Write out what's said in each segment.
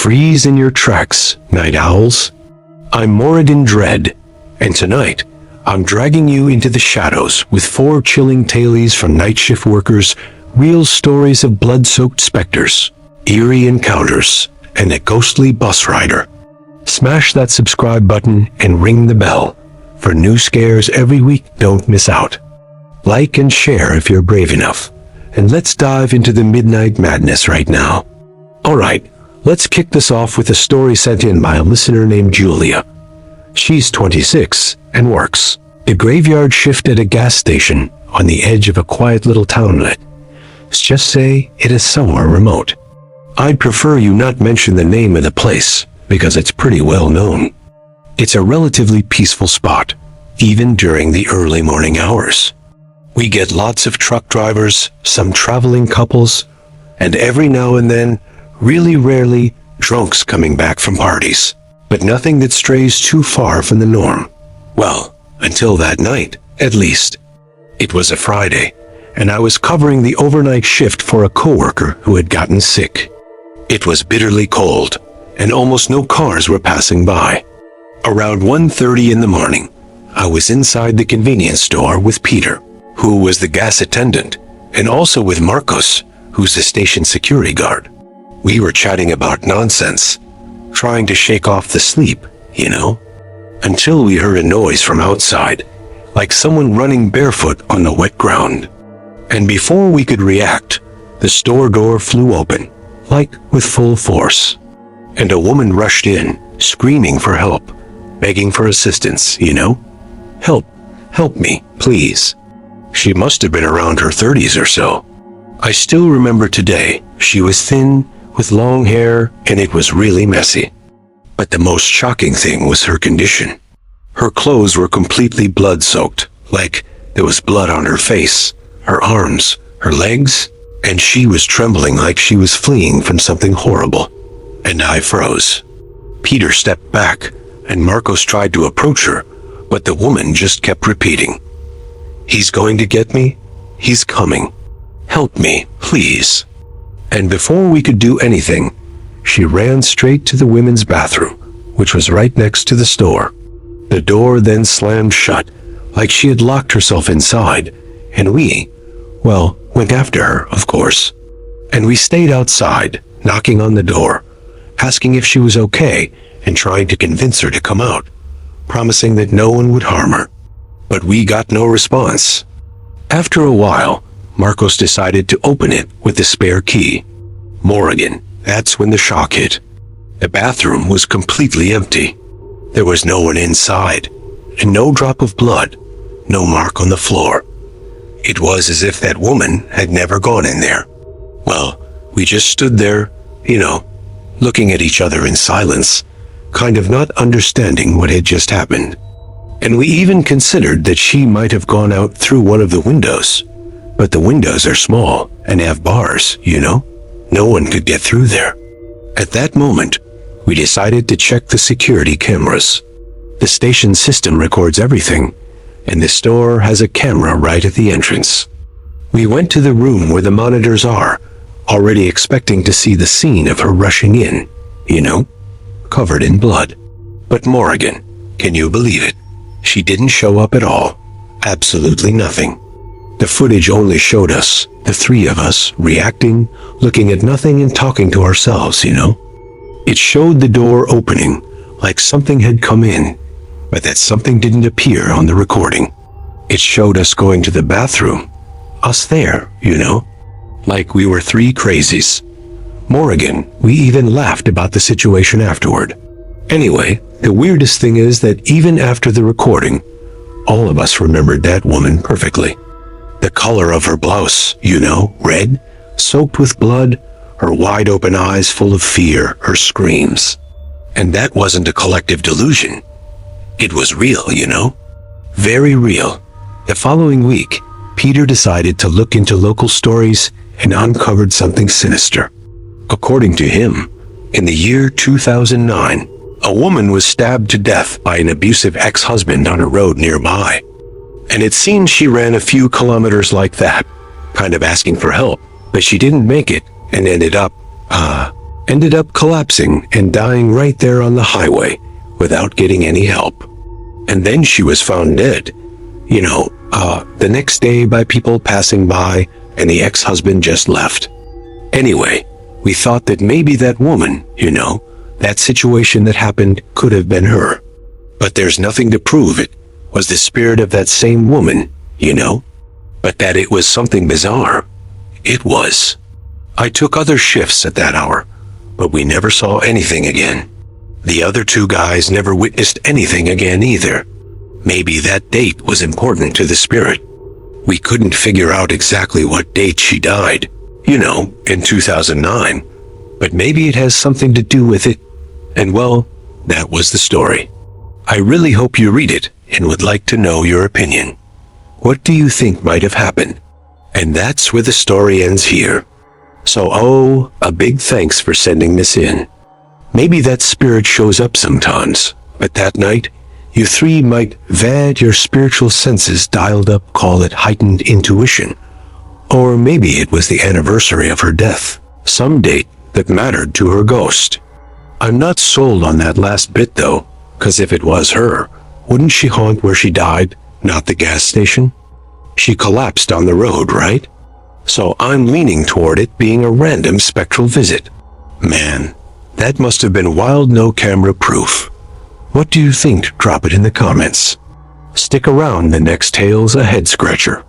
Freeze in your tracks, night owls. I'm Moradin Dread, and tonight, I'm dragging you into the shadows with 4 chilling tales from night shift workers, real stories of blood-soaked specters, eerie encounters, and a ghostly bus rider. Smash that subscribe button and ring the bell. For new scares every week, don't miss out. Like and share if you're brave enough. And let's dive into the midnight madness right now. Alright, let's kick this off with a story sent in by a listener named Julia. She's 26 and works a graveyard shift at a gas station on the edge of a quiet little townlet. Let's just say it is somewhere remote. I'd prefer you not mention the name of the place because it's pretty well known. It's a relatively peaceful spot, even during the early morning hours. We get lots of truck drivers, some traveling couples, and every now and then, really rarely, drunks coming back from parties. But nothing that strays too far from the norm. Well, until that night, at least. It was a Friday, and I was covering the overnight shift for a coworker who had gotten sick. It was bitterly cold, and almost no cars were passing by. Around 1:30 in the morning, I was inside the convenience store with Peter, who was the gas attendant, and also with Marcos, who's the station security guard. We were chatting about nonsense, trying to shake off the sleep, until we heard a noise from outside, like someone running barefoot on the wet ground. And before we could react, the store door flew open, like with full force. And a woman rushed in, screaming for help, begging for assistance, Help me, please. She must have been around her 30s or so. I still remember today, she was thin, with long hair, and it was really messy. But the most shocking thing was her condition. Her clothes were completely blood-soaked, like there was blood on her face, her arms, her legs, and she was trembling like she was fleeing from something horrible. And I froze. Peter stepped back, and Marcos tried to approach her, but the woman just kept repeating, "He's going to get me. He's coming. Help me, please." And before we could do anything, she ran straight to the women's bathroom, which was right next to the store. The door then slammed shut, like she had locked herself inside, and we, went after her, of course. And we stayed outside, knocking on the door, asking if she was okay, and trying to convince her to come out, promising that no one would harm her. But we got no response. After a while, Marcos decided to open it with the spare key. Morrigan, that's when the shock hit. The bathroom was completely empty. There was no one inside, and no drop of blood, no mark on the floor. It was as if that woman had never gone in there. Well, we just stood there, looking at each other in silence, kind of not understanding what had just happened. And we even considered that she might have gone out through one of the windows. But the windows are small and have bars, No one could get through there. At that moment, we decided to check the security cameras. The station system records everything, and the store has a camera right at the entrance. We went to the room where the monitors are, already expecting to see the scene of her rushing in, covered in blood. But Morrigan, can you believe it? She didn't show up at all. Absolutely nothing. The footage only showed us, the 3 of us, reacting, looking at nothing and talking to ourselves, It showed the door opening, like something had come in, but that something didn't appear on the recording. It showed us going to the bathroom, us there, like we were 3 crazies. Morrigan, we even laughed about the situation afterward. Anyway, the weirdest thing is that even after the recording, all of us remembered that woman perfectly. The color of her blouse, red, soaked with blood, her wide-open eyes full of fear, her screams. And that wasn't a collective delusion. It was real, Very real. The following week, Peter decided to look into local stories and uncovered something sinister. According to him, in the year 2009, a woman was stabbed to death by an abusive ex-husband on a road nearby. And it seems she ran a few kilometers like that, kind of asking for help, but she didn't make it and ended up, ended up collapsing and dying right there on the highway without getting any help. And then she was found dead, the next day by people passing by, and the ex-husband just left. Anyway, we thought that maybe that woman, that situation that happened could have been her. But there's nothing to prove it was the spirit of that same woman, But that it was something bizarre, it was. I took other shifts at that hour, but we never saw anything again. The other two guys never witnessed anything again either. Maybe that date was important to the spirit. We couldn't figure out exactly what date she died, in 2009, but maybe it has something to do with it. And well, that was the story. I really hope you read it and would like to know your opinion. What do you think might have happened? And that's where the story ends here. So, a big thanks for sending this in. Maybe that spirit shows up sometimes, but that night, you three might had your spiritual senses dialed up, call it heightened intuition. Or maybe it was the anniversary of her death, some date that mattered to her ghost. I'm not sold on that last bit though, because if it was her, wouldn't she haunt where she died, not the gas station? She collapsed on the road, right? So I'm leaning toward it being a random spectral visit. Man, that must have been wild, no camera proof. What do you think? Drop it in the comments. Stick around, the next tale's a head scratcher.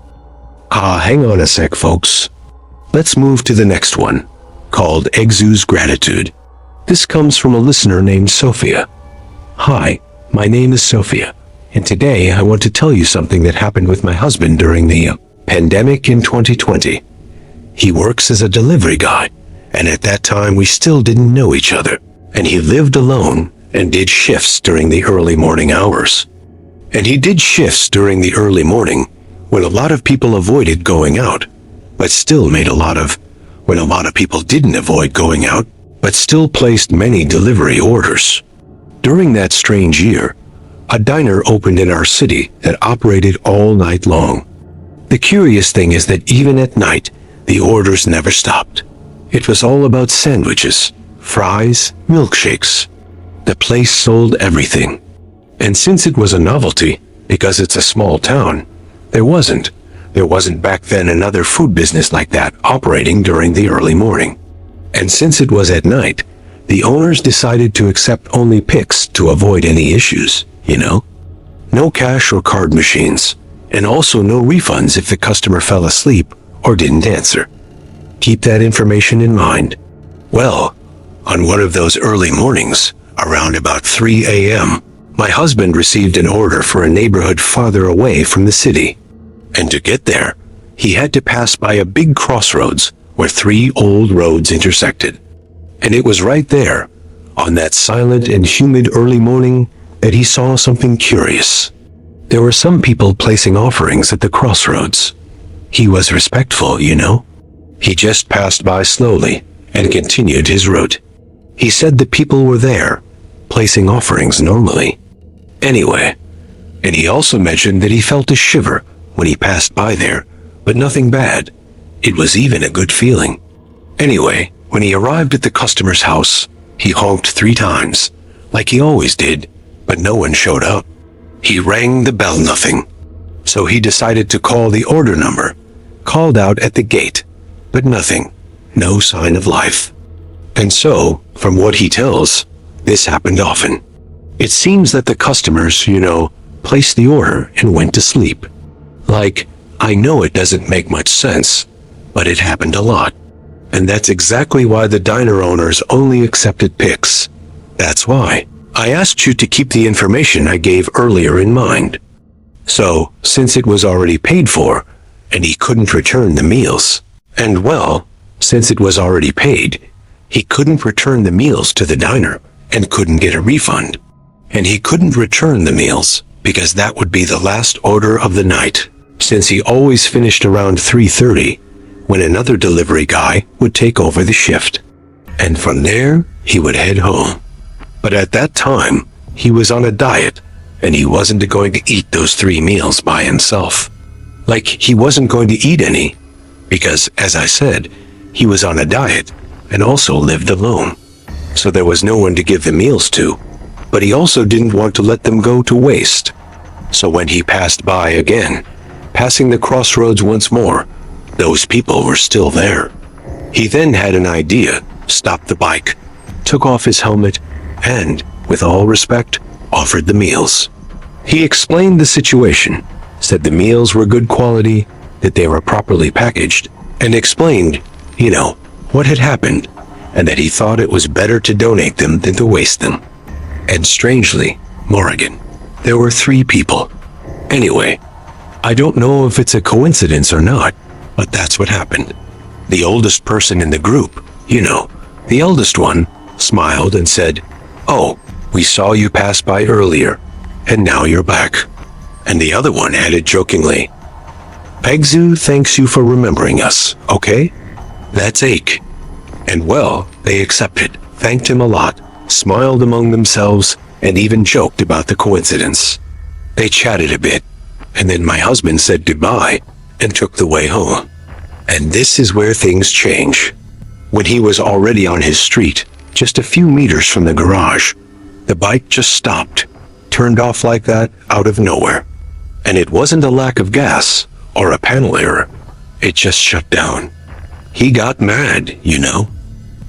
Hang on a sec, folks. Let's move to the next one, called Exu's Gratitude. This comes from a listener named Sophia. Hi, my name is Sophia, and today I want to tell you something that happened with my husband during the pandemic in 2020. He works as a delivery guy, and at that time we still didn't know each other, and he lived alone and did shifts during the early morning hours. And he did shifts during the early morning when a lot of people avoided going out, but still when a lot of people didn't avoid going out, but still placed many delivery orders. During that strange year, a diner opened in our city that operated all night long. The curious thing is that even at night, the orders never stopped. It was all about sandwiches, fries, milkshakes. The place sold everything. And since it was a novelty, because it's a small town, there wasn't back then another food business like that operating during the early morning. And since it was at night, the owners decided to accept only Pix to avoid any issues, No cash or card machines, and also no refunds if the customer fell asleep or didn't answer. Keep that information in mind. Well, on one of those early mornings, around about 3 a.m., my husband received an order for a neighborhood farther away from the city. And to get there, he had to pass by a big crossroads where 3 old roads intersected. And it was right there, on that silent and humid early morning, that he saw something curious. There were some people placing offerings at the crossroads. He was respectful, He just passed by slowly and continued his route. He said the people were there, placing offerings normally. Anyway, and he also mentioned that he felt a shiver when he passed by there, but nothing bad. It was even a good feeling. Anyway, when he arrived at the customer's house, he honked 3 times, like he always did, but no one showed up. He rang the bell, nothing. So he decided to call the order number, called out at the gate, but nothing, no sign of life. And so, from what he tells, this happened often. It seems that the customers, placed the order and went to sleep. Like, I know it doesn't make much sense, but it happened a lot. And that's exactly why the diner owners only accepted Pix. That's why I asked you to keep the information I gave earlier in mind. So, since it was already paid for, and he couldn't return the meals, and well, since it was already paid, he couldn't return the meals to the diner and couldn't get a refund. And he couldn't return the meals because that would be the last order of the night, since he always finished around 3:30 when another delivery guy would take over the shift. And from there, he would head home. But at that time, he was on a diet, and he wasn't going to eat those 3 meals by himself. Like, he wasn't going to eat any, because, as I said, he was on a diet and also lived alone. so there was no one to give the meals to, but he also didn't want to let them go to waste. So when he passed by again, passing the crossroads once more, those people were still there. He then had an idea, stopped the bike, took off his helmet, and, with all respect, offered the meals. He explained the situation, said the meals were good quality, that they were properly packaged, and explained, what had happened, and that he thought it was better to donate them than to waste them. And strangely, Morrigan, there were 3 people. Anyway, I don't know if it's a coincidence or not, but that's what happened. The oldest person in the group, the eldest one, smiled and said, "Oh, we saw you pass by earlier, and now you're back." And the other one added jokingly, "Pegzu thanks you for remembering us, okay? That's Ake." And well, they accepted, thanked him a lot, smiled among themselves, and even joked about the coincidence. They chatted a bit, and then my husband said goodbye and took the way home. And this is where things change. When he was already on his street, just a few meters from the garage, the bike just stopped, turned off like that out of nowhere. And it wasn't a lack of gas or a panel error. It just shut down. He got mad,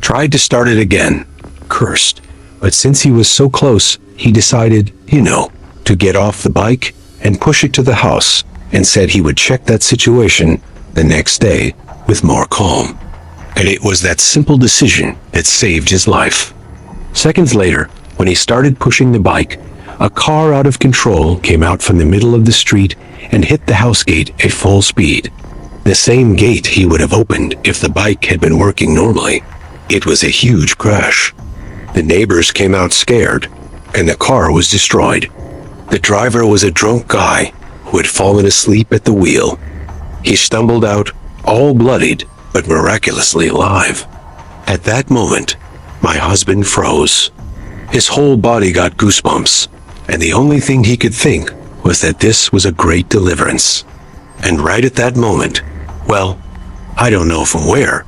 Tried to start it again, cursed. But since he was so close, he decided, to get off the bike and push it to the house, and said he would check that situation the next day with more calm. And it was that simple decision that saved his life. Seconds later, when he started pushing the bike, a car out of control came out from the middle of the street and hit the house gate at full speed. The same gate he would have opened if the bike had been working normally. It was a huge crash. The neighbors came out scared, and the car was destroyed. The driver was a drunk guy who had fallen asleep at the wheel. He stumbled out, all bloodied, but miraculously alive. At that moment, my husband froze. His whole body got goosebumps, and the only thing he could think was that this was a great deliverance. And right at that moment, well, I don't know from where,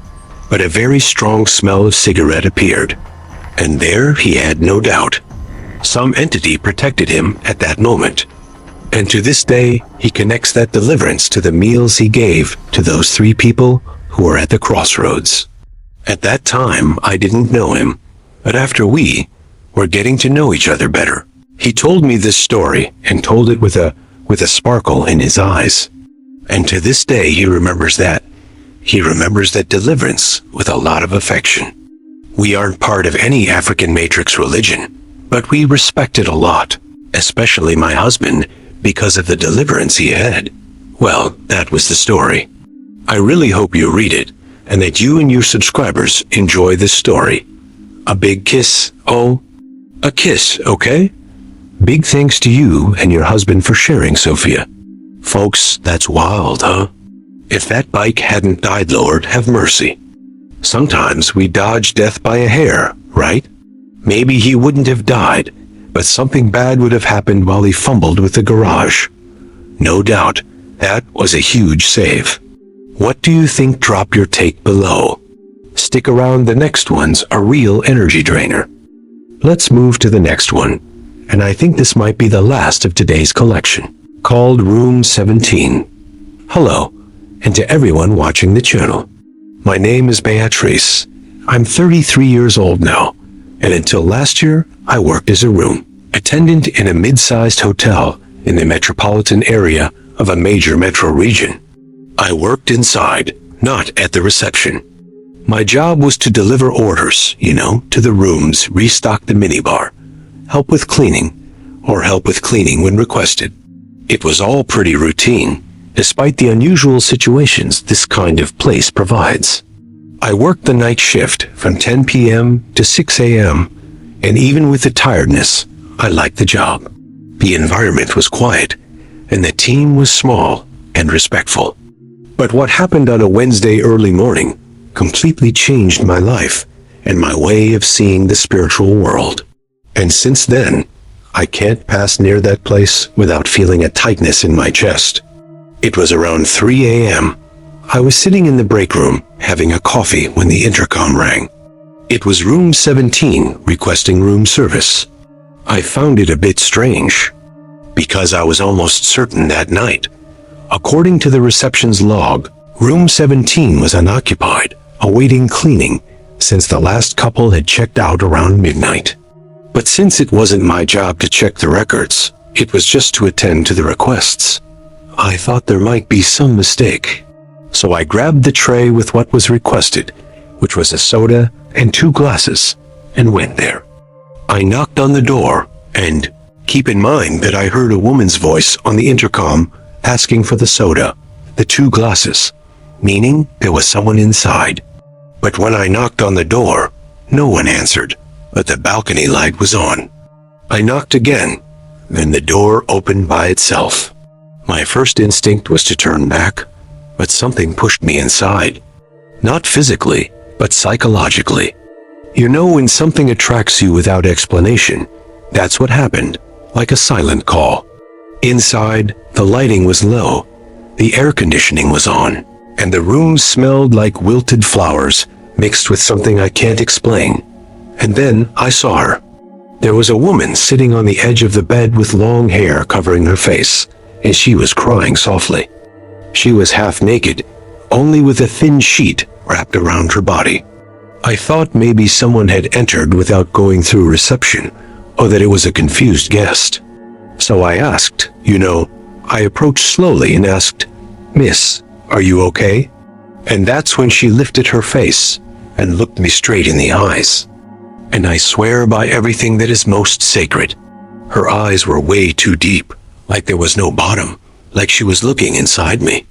but a very strong smell of cigarette appeared. And there he had no doubt. Some entity protected him at that moment. And to this day, he connects that deliverance to the meals he gave to those 3 people who were at the crossroads. At that time, I didn't know him, but after we were getting to know each other better, he told me this story and told it with a sparkle in his eyes. And to this day, he remembers that. He remembers that deliverance with a lot of affection. We aren't part of any African matrix religion, but we respect it a lot, especially my husband, because of the deliverance he had. Well, that was the story. I really hope you read it, and that you and your subscribers enjoy this story. A big kiss, a kiss, okay? Big thanks to you and your husband for sharing, Sophia. Folks, that's wild, huh? If that bike hadn't died, Lord, have mercy. Sometimes we dodge death by a hair, right? Maybe he wouldn't have died, but something bad would have happened while he fumbled with the garage. No doubt, that was a huge save. What do you think? Drop your take below. Stick around, the next one's a real energy drainer. Let's move to the next one, and I think this might be the last of today's collection, called Room 17. Hello, and to everyone watching the channel. My name is Beatrice. I'm 33 years old now, and until last year, I worked as a room attendant in a mid-sized hotel in the metropolitan area of a major metro region. I worked inside, not at the reception. My job was to deliver orders, to the rooms, restock the minibar, help with cleaning, or help with cleaning when requested. It was all pretty routine, despite the unusual situations this kind of place provides. I worked the night shift from 10 p.m. to 6 a.m., and even with the tiredness, I liked the job. The environment was quiet, and the team was small and respectful. But what happened on a Wednesday early morning completely changed my life and my way of seeing the spiritual world. And since then, I can't pass near that place without feeling a tightness in my chest. It was around 3 a.m. I was sitting in the break room having a coffee when the intercom rang. It was room 17 requesting room service. I found it a bit strange, because I was almost certain that night, according to the reception's log, room 17 was unoccupied, awaiting cleaning, since the last couple had checked out around midnight. But since it wasn't my job to check the records, it was just to attend to the requests. I thought there might be some mistake. So I grabbed the tray with what was requested, which was a soda and 2 glasses, and went there. I knocked on the door, and keep in mind that I heard a woman's voice on the intercom asking for the soda, the 2 glasses, meaning there was someone inside. But when I knocked on the door, no one answered, but the balcony light was on. I knocked again, then the door opened by itself. My first instinct was to turn back, but something pushed me inside. Not physically, but psychologically. You know when something attracts you without explanation? That's what happened, like a silent call. Inside, the lighting was low, the air conditioning was on, and the room smelled like wilted flowers mixed with something I can't explain. And then I saw her. There was a woman sitting on the edge of the bed with long hair covering her face, and she was crying softly. She was half naked, only with a thin sheet wrapped around her body. I thought maybe someone had entered without going through reception, or that it was a confused guest. So I asked, I approached slowly and asked, "Miss, are you okay?" And that's when she lifted her face and looked me straight in the eyes. And I swear by everything that is most sacred, her eyes were way too deep, like there was no bottom, like she was looking inside me.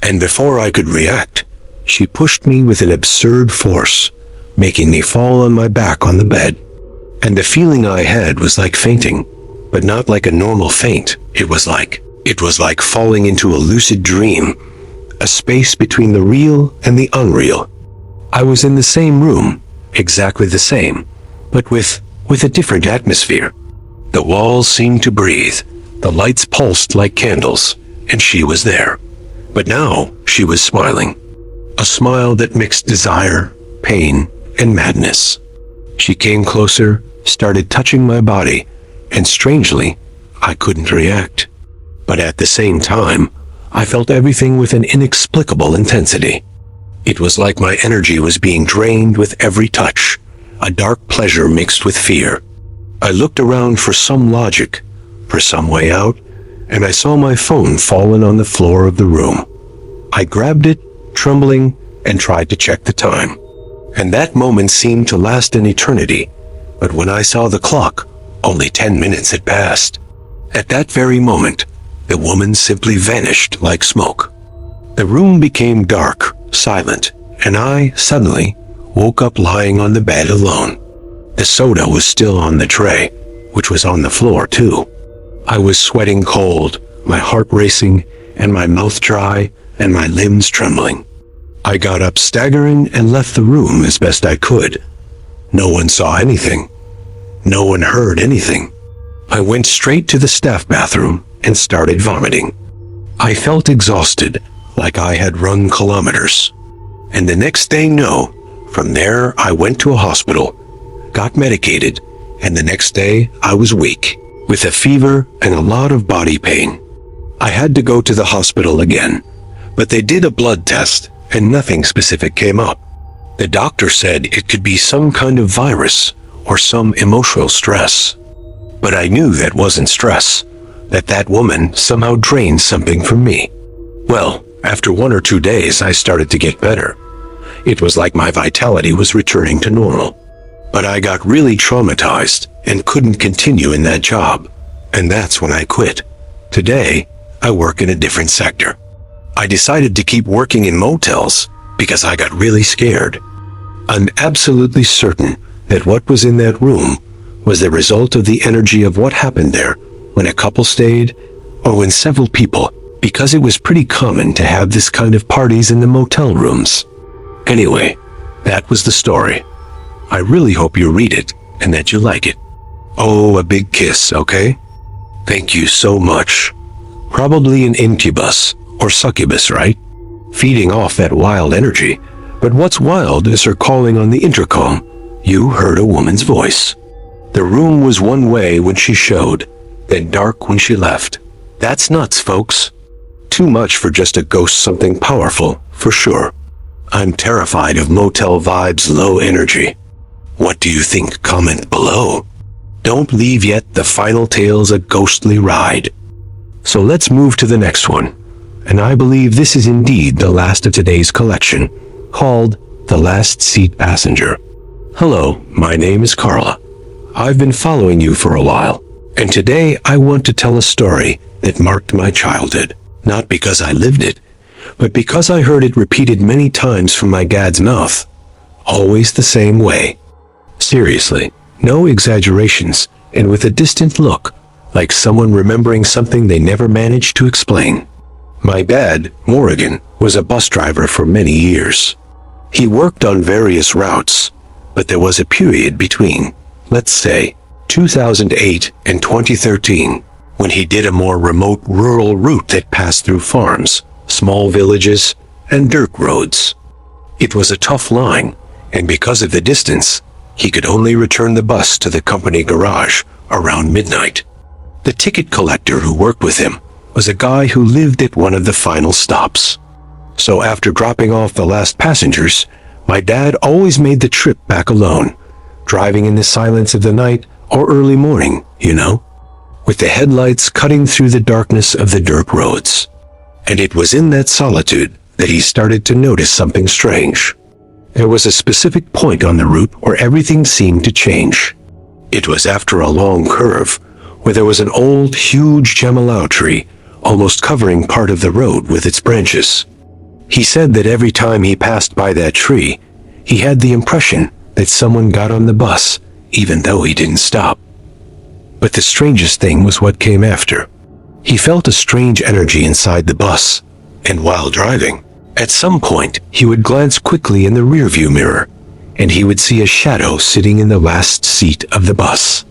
And before I could react, she pushed me with an absurd force, making me fall on my back on the bed. And the feeling I had was like fainting, but not like a normal faint. It was like falling into a lucid dream, a space between the real and the unreal. I was in the same room, exactly the same, but with a different atmosphere. The walls seemed to breathe, the lights pulsed like candles, and she was there. But now she was smiling. A smile that mixed desire, pain, and madness. She came closer, started touching my body, and strangely, I couldn't react. But at the same time, I felt everything with an inexplicable intensity. It was like my energy was being drained with every touch, a dark pleasure mixed with fear. I looked around for some logic, for some way out, and I saw my phone fallen on the floor of the room. I grabbed it, trembling, and tried to check the time. And that moment seemed to last an eternity, but when I saw the clock, only 10 minutes had passed. At that very moment, the woman simply vanished like smoke. The room became dark, silent, and I, suddenly, woke up lying on the bed alone. The soda was still on the tray, which was on the floor too. I was sweating cold, my heart racing, and my mouth dry, and my limbs trembling. I got up staggering and left the room as best I could. No one saw anything. No one heard anything. I went straight to the staff bathroom and started vomiting. I felt exhausted, like I had run kilometers. And the next day, from there I went to a hospital, got medicated, and the next day I was weak, with a fever and a lot of body pain. I had to go to the hospital again, but they did a blood test and nothing specific came up. The doctor said it could be some kind of virus or some emotional stress. But I knew that wasn't stress, that woman somehow drained something from me. Well, after 1 or 2 days I started to get better. It was like my vitality was returning to normal. But I got really traumatized and couldn't continue in that job, and that's when I quit. Today, I work in a different sector. I decided to keep working in motels because I got really scared. I'm absolutely certain that what was in that room was the result of the energy of what happened there when a couple stayed or when several people, because it was pretty common to have this kind of parties in the motel rooms. Anyway, that was the story. I really hope you read it and that you like it. Oh, a big kiss, okay? Thank you so much. Probably an incubus or succubus, right? Feeding off that wild energy. But what's wild is her calling on the intercom. You heard a woman's voice. The room was one way when she showed, then dark when she left. That's nuts, folks. Too much for just a ghost, something powerful, for sure. I'm terrified of motel vibes, low energy. What do you think? Comment below. Don't leave yet, the final tale's a ghostly ride. So let's move to the next one. And I believe this is indeed the last of today's collection, called The Last Seat Passenger. Hello, my name is Carla. I've been following you for a while, and today I want to tell a story that marked my childhood. Not because I lived it, but because I heard it repeated many times from my dad's mouth. Always the same way. Seriously, no exaggerations, and with a distant look, like someone remembering something they never managed to explain. My dad, Morrigan, was a bus driver for many years. He worked on various routes, but there was a period between, let's say, 2008 and 2013, when he did a more remote rural route that passed through farms, small villages, and dirt roads. It was a tough line, and because of the distance, he could only return the bus to the company garage around midnight. The ticket collector who worked with him was a guy who lived at one of the final stops. So after dropping off the last passengers, my dad always made the trip back alone, driving in the silence of the night or early morning, with the headlights cutting through the darkness of the dirt roads. And it was in that solitude that he started to notice something strange. There was a specific point on the route where everything seemed to change. It was after a long curve, where there was an old, huge Jamalau tree, almost covering part of the road with its branches. He said that every time he passed by that tree, he had the impression that someone got on the bus, even though he didn't stop. But the strangest thing was what came after. He felt a strange energy inside the bus, and while driving, at some point, he would glance quickly in the rearview mirror, and he would see a shadow sitting in the last seat of the bus.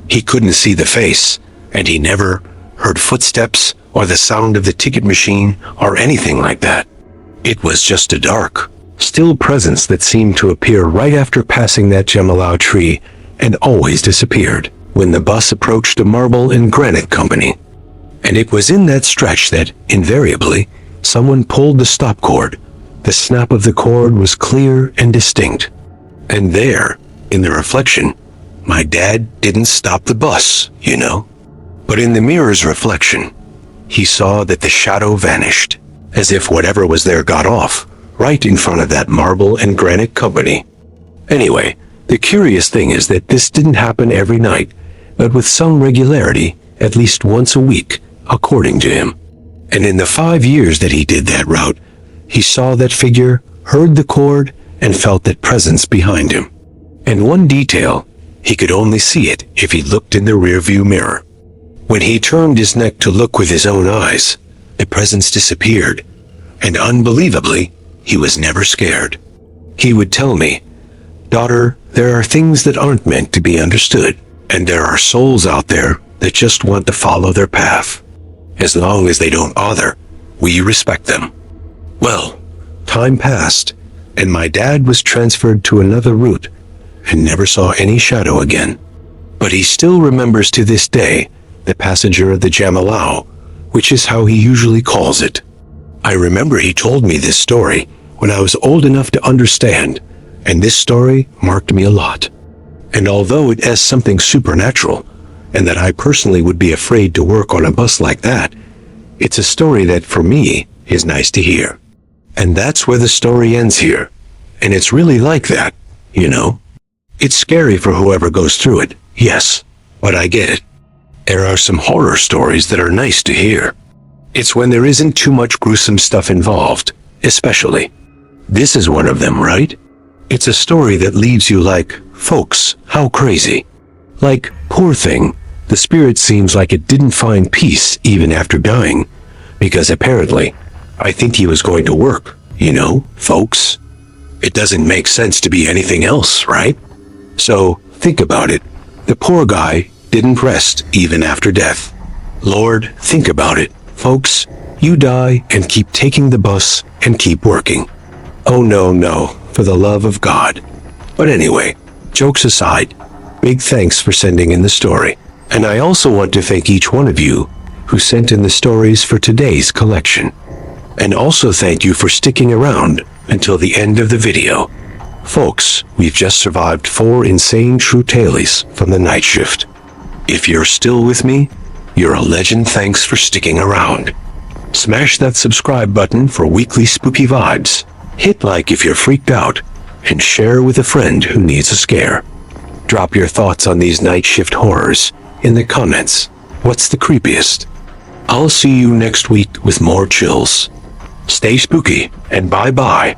He couldn't see the face, and he never heard footsteps or the sound of the ticket machine or anything like that. It was just a dark, still presence that seemed to appear right after passing that Jamalau tree and always disappeared when the bus approached a marble and granite company. And it was in that stretch that, invariably, someone pulled the stop cord. The snap of the cord was clear and distinct. And there, in the reflection, my dad didn't stop the bus, But in the mirror's reflection, he saw that the shadow vanished, as if whatever was there got off, right in front of that marble and granite company. Anyway, the curious thing is that this didn't happen every night, but with some regularity, at least once a week, according to him. And in the 5 years that he did that route, he saw that figure, heard the cord, and felt that presence behind him. And one detail, he could only see it if he looked in the rearview mirror. When he turned his neck to look with his own eyes, the presence disappeared, and unbelievably, he was never scared. He would tell me, "Daughter, there are things that aren't meant to be understood, and there are souls out there that just want to follow their path. As long as they don't bother, we respect them." Well, time passed, and my dad was transferred to another route and never saw any shadow again. But he still remembers to this day the passenger of the Jamalau, which is how he usually calls it. I remember he told me this story when I was old enough to understand, and this story marked me a lot. And although it has something supernatural, and that I personally would be afraid to work on a bus like that, it's a story that, for me, is nice to hear. And that's where the story ends here. And it's really like that, It's scary for whoever goes through it, yes, but I get it. There are some horror stories that are nice to hear. It's when there isn't too much gruesome stuff involved, especially. This is one of them, right? It's a story that leaves you like, folks, how crazy. Like, poor thing, the spirit seems like it didn't find peace even after dying, because apparently, I think he was going to work, folks. It doesn't make sense to be anything else, right? So, think about it. The poor guy didn't rest even after death. Lord, think about it, folks. You die and keep taking the bus and keep working. Oh no, for the love of God. But anyway, Jokes aside, big thanks for sending in the story. And I also want to thank each one of you who sent in the stories for today's collection. And also thank you for sticking around until the end of the video. Folks, we've just survived 4 insane true tales from the night shift. If you're still with me, you're a legend. Thanks for sticking around. Smash that subscribe button for weekly spooky vibes. Hit like if you're freaked out, and share with a friend who needs a scare. Drop your thoughts on these night shift horrors in the comments. What's the creepiest? I'll see you next week with more chills. Stay spooky, and bye-bye.